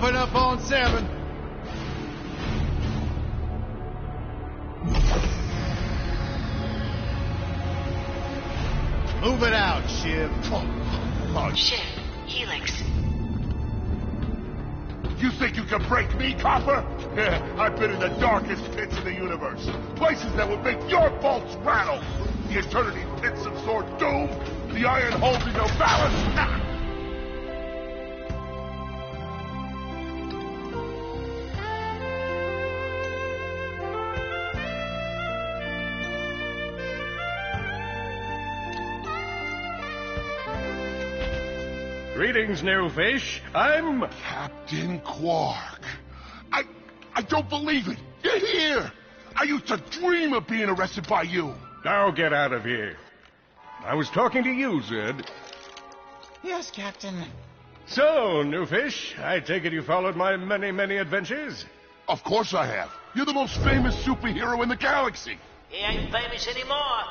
Open up on 7. Move it out, Shiv. Shiv, Helix. You think you can break me, Copper? I've been in the darkest pits of the universe. Places that would make your bolts rattle. The eternity pits of Sword Doom. The iron holding no balance. Greetings, new fish. I'm... Captain Quark. I don't believe it. You're here. I used to dream of being arrested by you. Now get out of here. I was talking to you, Zed. Yes, Captain. So, new fish, I take it you followed my many, many adventures? Of course I have. You're the most famous superhero in the galaxy. He ain't famous anymore.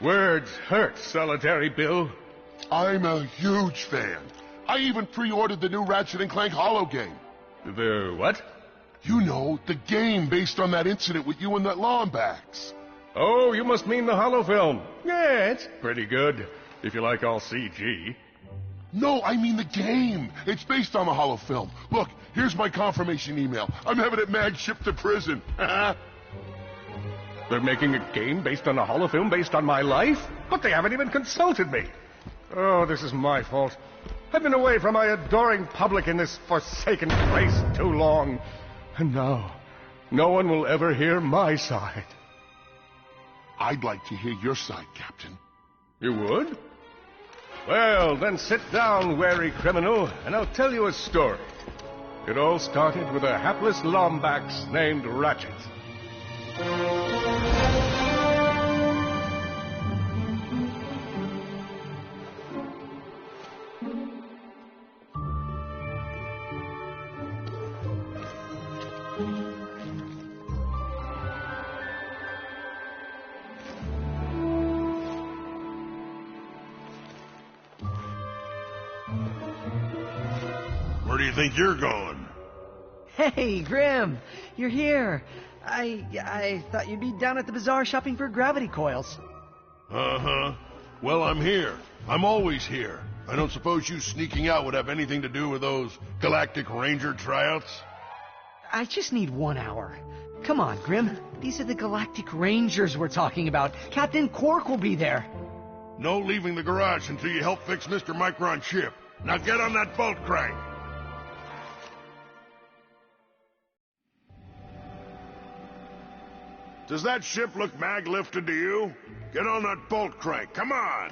Words hurt, Solitary Bill. I'm a huge fan. I even pre-ordered the new Ratched Clank Holo game. The what? You know, the game based on that incident with you and that Lombax. Oh, you must mean the holo film. Yeah, it's pretty good, if you like all CG. No, I mean the game. It's based on the holo film. Look, here's my confirmation email. I'm having it mad shipped to prison. They're making a game based on a holo film based on my life? But they haven't even consulted me. Oh, this is my fault. I've been away from my adoring public in this forsaken place too long. And now, no one will ever hear my side. I'd like to hear your side, Captain. You would? Well, then sit down, wary criminal, and I'll tell you a story. It all started with a hapless Lombax named Ratched. Where do you think you're going? Hey, Grim, you're here. I thought you'd be down at the bazaar shopping for gravity coils. Uh-huh. Well, I'm here. I'm always here. I don't suppose you sneaking out would have anything to do with those Galactic Ranger tryouts? I just need 1 hour. Come on, Grim. These are the Galactic Rangers we're talking about. Captain Quark will be there. No leaving the garage until you help fix Mr. Micron's ship. Now get on that bolt crank. Does that ship look mag-lifted to you? Get on that bolt crank, come on!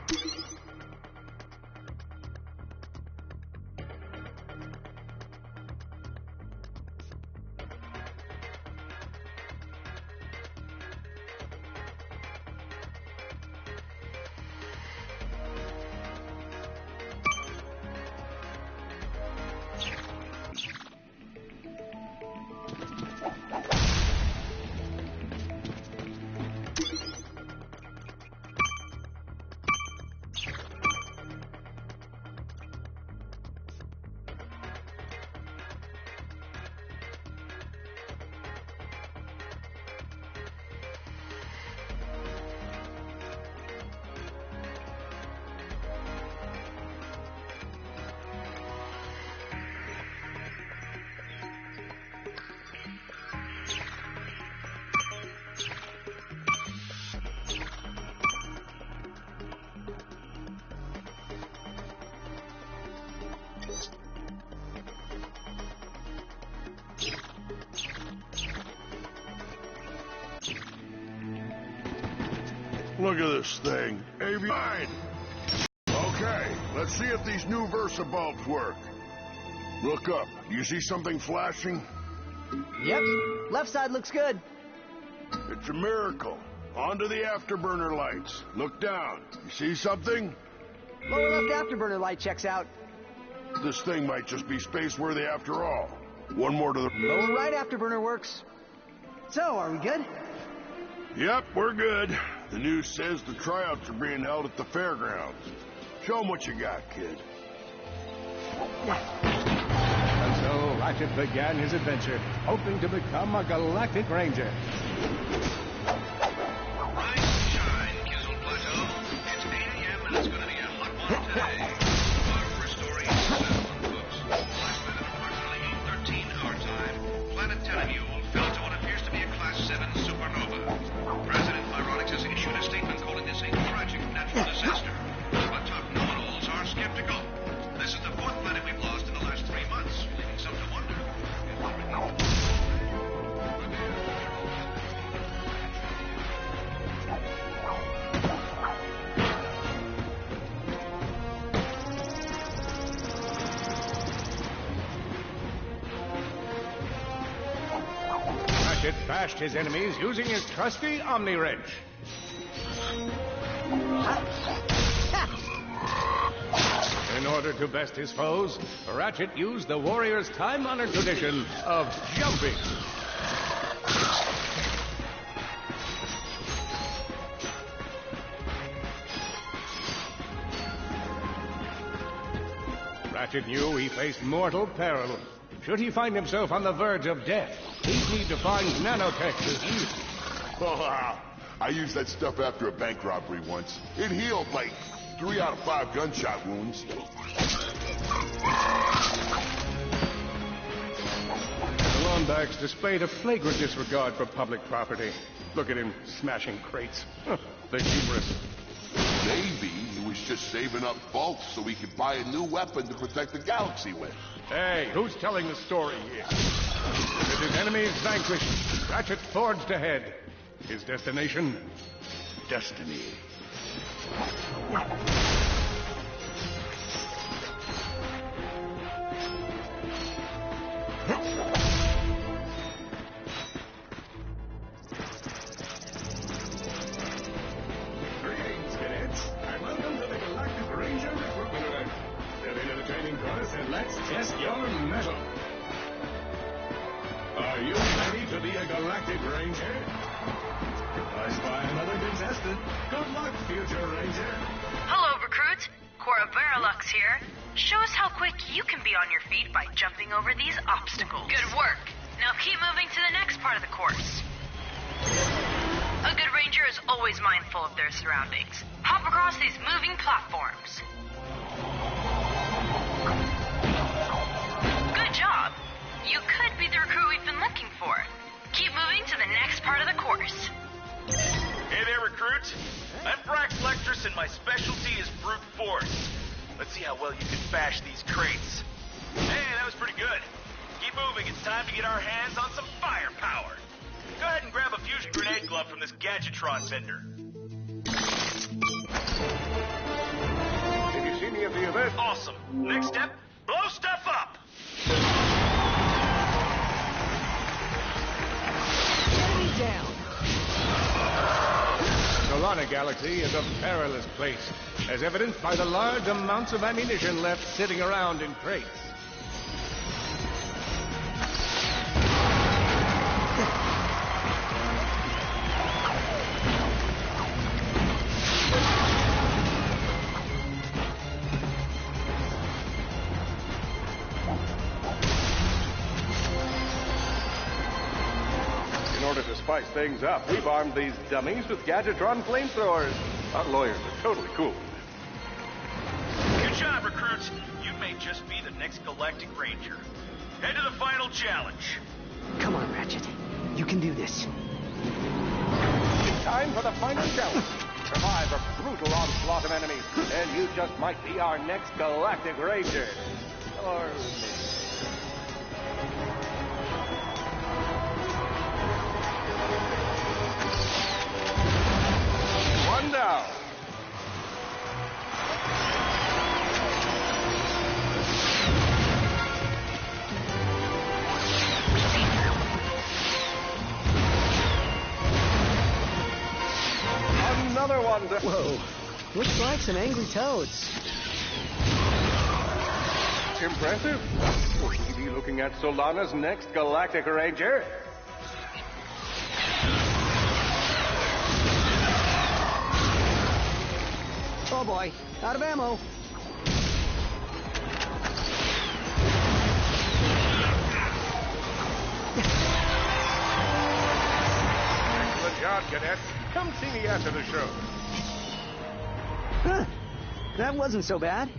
Look at this thing. Avion. Okay, let's see if these new Versa bulbs work. Look up. Do you see something flashing? Yep. Left side looks good. It's a miracle. Onto the afterburner lights. Look down. You see something? Lower left afterburner light checks out. This thing might just be space-worthy after all. One more to the... Lower right afterburner works. So, are we good? Yep, we're good. The news says the tryouts are being held at the fairgrounds. Show them what you got, kid. Ratched began his adventure, hoping to become a Galactic Ranger. Rise and shine, Kizzle Plateau. It's 8 a.m. and it's going to be a hot one today. Our first story is on books. Last night at approximately 8:13 our time, Planet Telemule fell to what appears to be a Class 7 supernova. President Myronics has issued a statement calling this a tragic natural disaster. But top know-it-alls are skeptical. This is the 4th planet we've lost in the last 3 months, leaving some to wonder. Ratched bashed his enemies using his trusty Omni Wrench. In order to best his foes, Ratched used the warrior's time-honored tradition of jumping. Ratched knew he faced mortal peril. Should he find himself on the verge of death, he'd need to find nanotech to heal. Oh, I used that stuff after a bank robbery once. It healed like 3 out of 5 gunshot wounds. The Lombax displayed a flagrant disregard for public property. Look at him smashing crates. The hubris. Maybe he was just saving up bolts so he could buy a new weapon to protect the galaxy with. Hey, who's telling the story here? With his enemies vanquished, Ratched forged ahead. His destination? Destiny. Greetings, cadets, and welcome to the Galactic Ranger recruitment event. Step into the training course and let's test your mettle. Are you ready to be a Galactic Ranger? I spy another contestant. Good luck, future Ranger. Hello, recruits. Cora Veralux here. Show us how quick you can be on your feet by jumping over these obstacles. Good work. Now keep moving to the next part of the course. A good ranger is always mindful of their surroundings. Hop across these moving platforms. Good job. You could be the recruit we've been looking for. Keep moving to the next part of the course. Hey there, recruits. I'm Brax Lectress, and my specialty is brute force. Let's see how well you can bash these crates. Hey, that was pretty good. Keep moving. It's time to get our hands on some firepower. Go ahead and grab a fusion grenade glove from this Gadgetron vendor. Did you see me at the event? Awesome. Next step, blow stuff up. Enemy down. Solana Galaxy is a perilous place, as evidenced by the large amounts of ammunition left sitting around in crates. In order to spice things up, we've armed these dummies with Gadgetron flamethrowers. Our lawyers are totally cool. Good job, recruits. You may just be the next Galactic Ranger. Head to the final challenge. Come on, Ratched. You can do this. It's time for the final challenge. Survive a brutal onslaught of enemies, and you just might be our next Galactic Ranger. Or one down. Another one down. Whoa. Looks like some angry toads. Impressive. Will he be looking at Solana's next Galactic Ranger? Oh boy, out of ammo. shot, cadet. Come see me after the show. Huh. That wasn't so bad.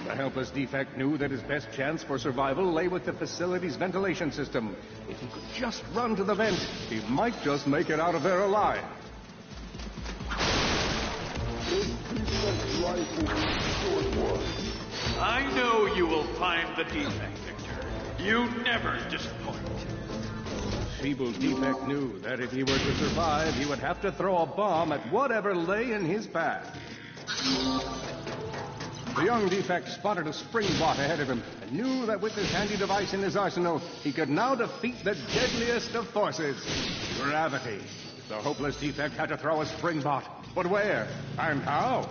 The helpless defect knew that his best chance for survival lay with the facility's ventilation system. If he could just run to the vent, he might just make it out of there alive. I know you will find the defect, Victor. You never disappoint. Feeble defect knew that if he were to survive, he would have to throw a bomb at whatever lay in his path. The young defect spotted a spring bot ahead of him and knew that with this handy device in his arsenal, he could now defeat the deadliest of forces, gravity. The hopeless defect had to throw a spring bot, but where and how?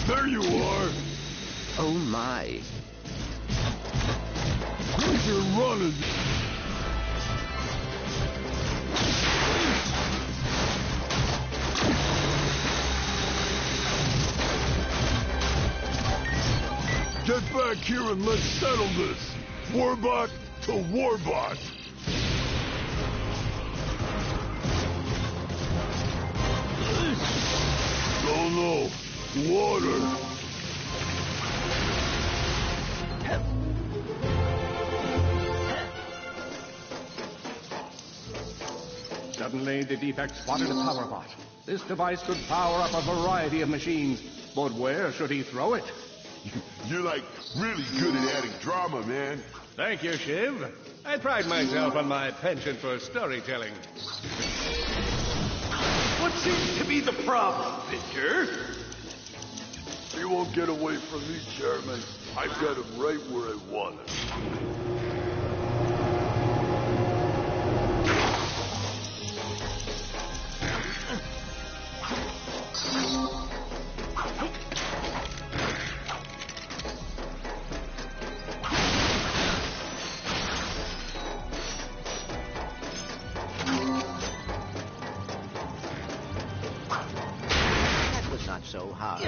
There you are! Oh my. You're running! Get back here and let's settle this! Warbot to Warbot! Oh no! Water! Suddenly, the defect spotted a power bot. This device could power up a variety of machines, but where should he throw it? You're like really good at adding drama, man. Thank you, Shiv. I pride myself on my penchant for storytelling. What seems to be the problem, Victor? He won't get away from me, Chairman. I've got him right where I want him. so hard.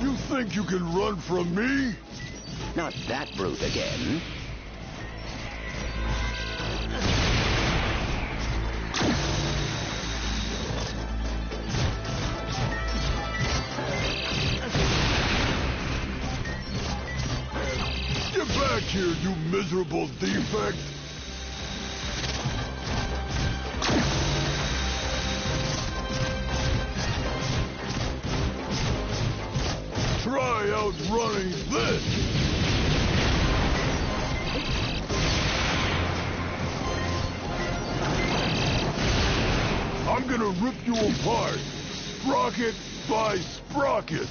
You think you can run from me? Not that brute again. Get back here, you miserable defect! Try outrunning this! I'm gonna rip you apart, sprocket by sprocket!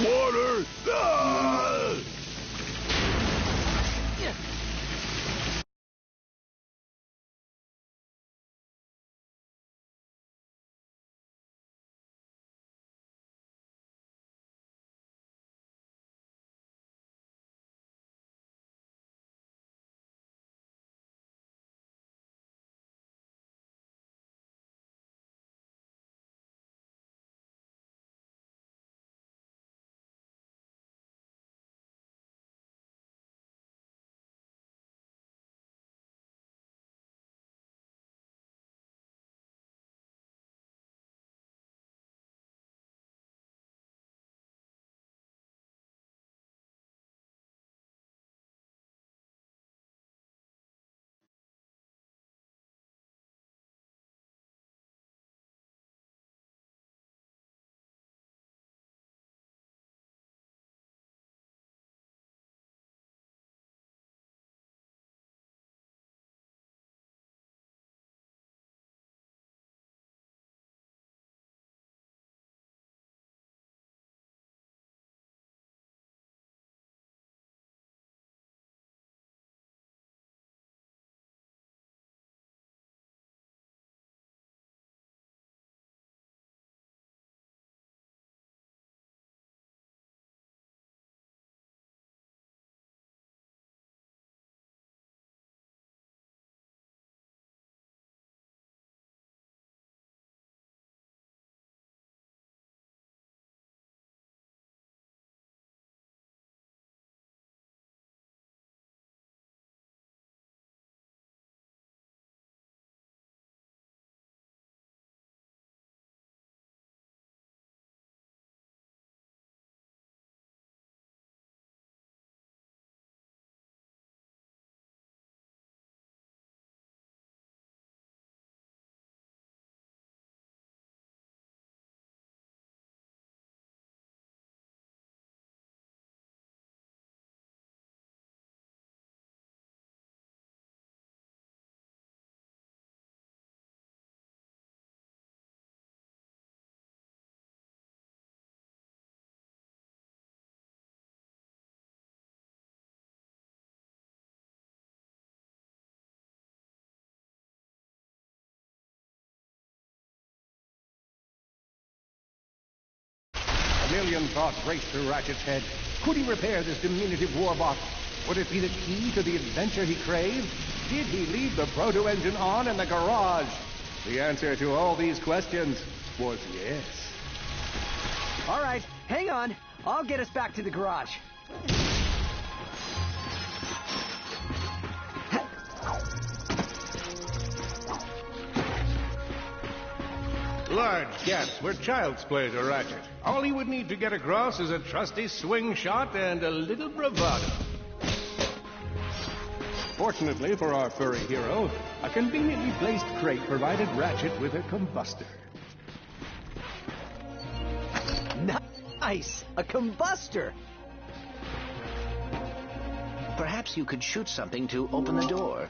Water! Ah! A million thoughts raced through Ratchet's head. Could he repair this diminutive warbot? Would it be the key to the adventure he craved? Did he leave the proto-engine on in the garage? The answer to all these questions was yes. All right, hang on. I'll get us back to the garage. Large gaps were child's play to Ratchet. All he would need to get across is a trusty swing shot and a little bravado. Fortunately for our furry hero, a conveniently placed crate provided Ratchet with a combustor. Nice! A combustor! Perhaps you could shoot something to open the door.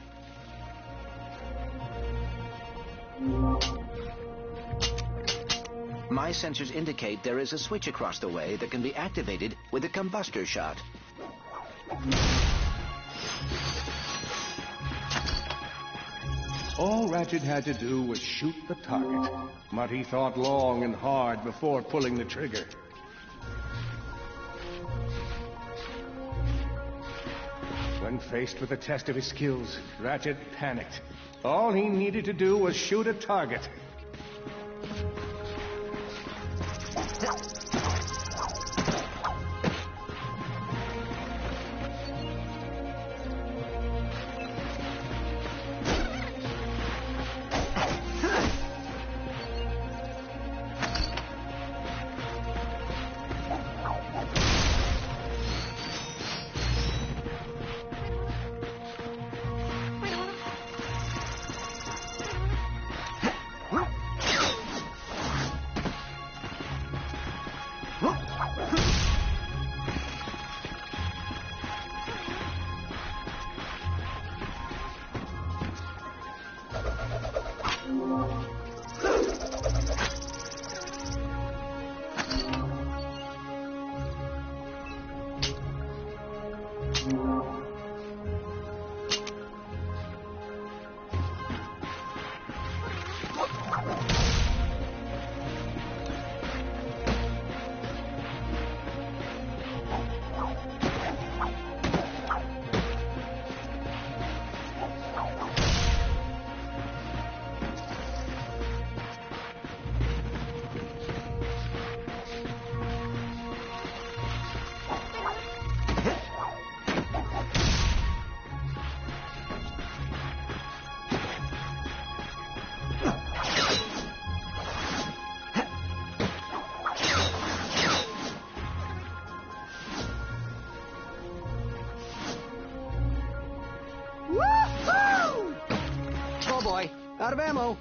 My sensors indicate there is a switch across the way that can be activated with a combustor shot. All Ratched had to do was shoot the target, but he thought long and hard before pulling the trigger. When faced with the test of his skills, Ratched panicked. All he needed to do was shoot a target. Out of ammo.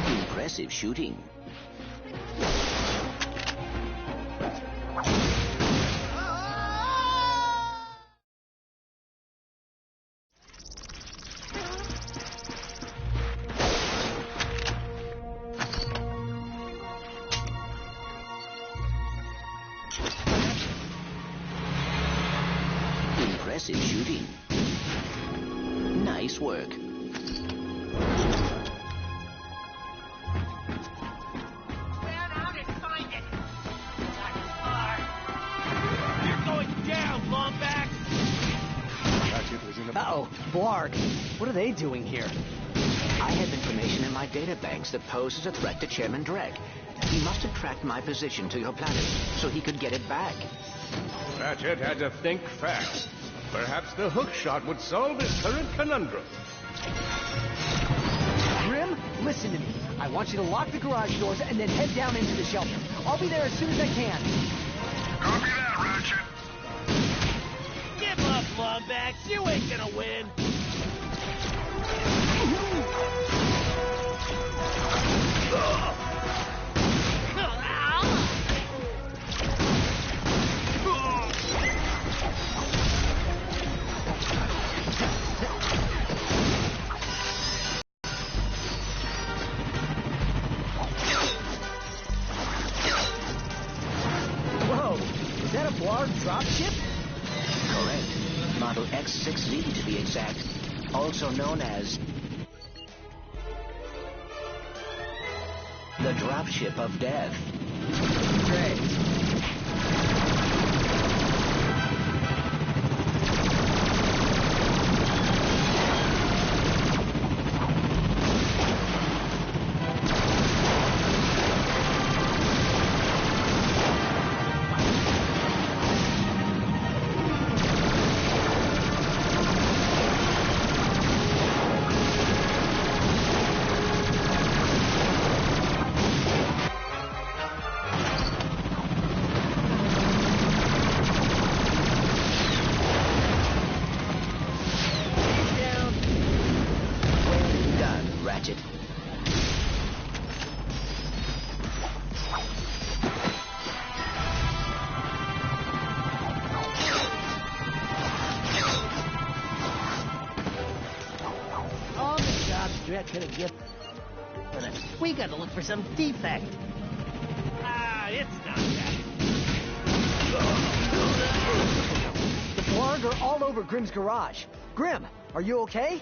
Impressive shooting. Impressive shooting. Nice work. Ran out and find it. Not far. You're going down, Longback. Ratched was in the... Uh-oh, Blarg. What are they doing here? I have information in my databanks that poses a threat to Chairman Drek. He must have tracked my position to your planet so he could get it back. Ratched had to think fast. Perhaps the hook shot would solve his current conundrum. Grim, listen to me. I want you to lock the garage doors and then head down into the shelter. I'll be there as soon as I can. Copy that, Ratched. Give up, Longback. You ain't gonna win. Whoa, is that a Blarg dropship? Correct. Model X6Z to be exact. Also known as the dropship of death. Great. Drek could have given. We gotta look for some defect. Ah, it's not that. The Blarg are all over Grimm's garage. Grim, are you okay?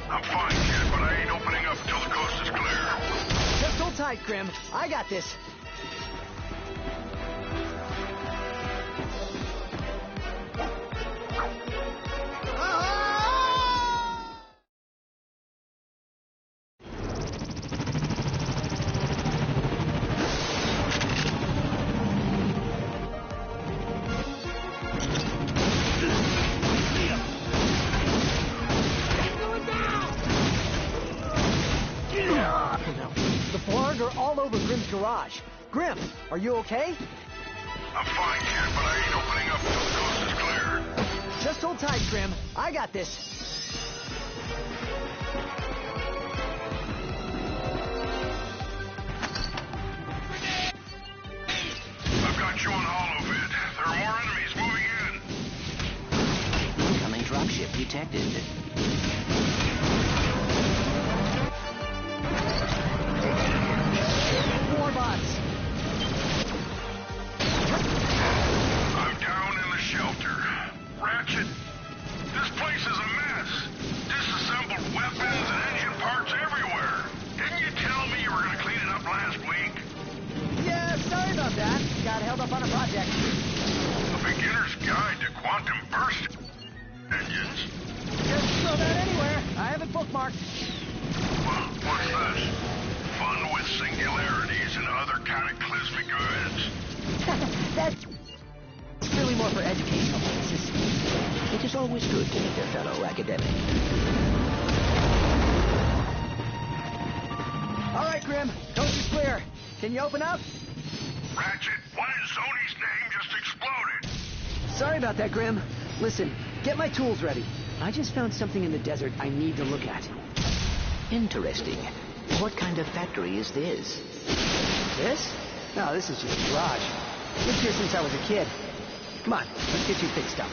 I'm fine, kid, but I ain't opening up until the coast is clear. Just hold tight, Grim. I got this. The Blarg are all over Grimm's garage. Grim, are you okay? I'm fine, kid, but I ain't opening up until the coast is clear. Just hold tight, Grim. I got this. I've got you on holovid. There are more enemies moving in. Incoming dropship detected. Warbots. I'm down in the shelter. Ratched, this place is a mess. Disassembled weapons and engine parts everywhere. Didn't you tell me you were going to clean it up last week? Yeah, sorry about that. Got held up on a project. A beginner's guide to quantum burst engines. Just throw that anywhere. I have it bookmarked. What's this? Fun with singularities and other cataclysmic events. That's really more for educational purposes. It is always good to meet a fellow academic. All right, Grim. Coast is clear. Can you open up? Ratched, what in Sony's name just exploded? Sorry about that, Grim. Listen, get my tools ready. I just found something in the desert I need to look at. Interesting. What kind of factory is this? This? No, this is just a garage. Lived here since I was a kid. Come on, let's get you fixed up.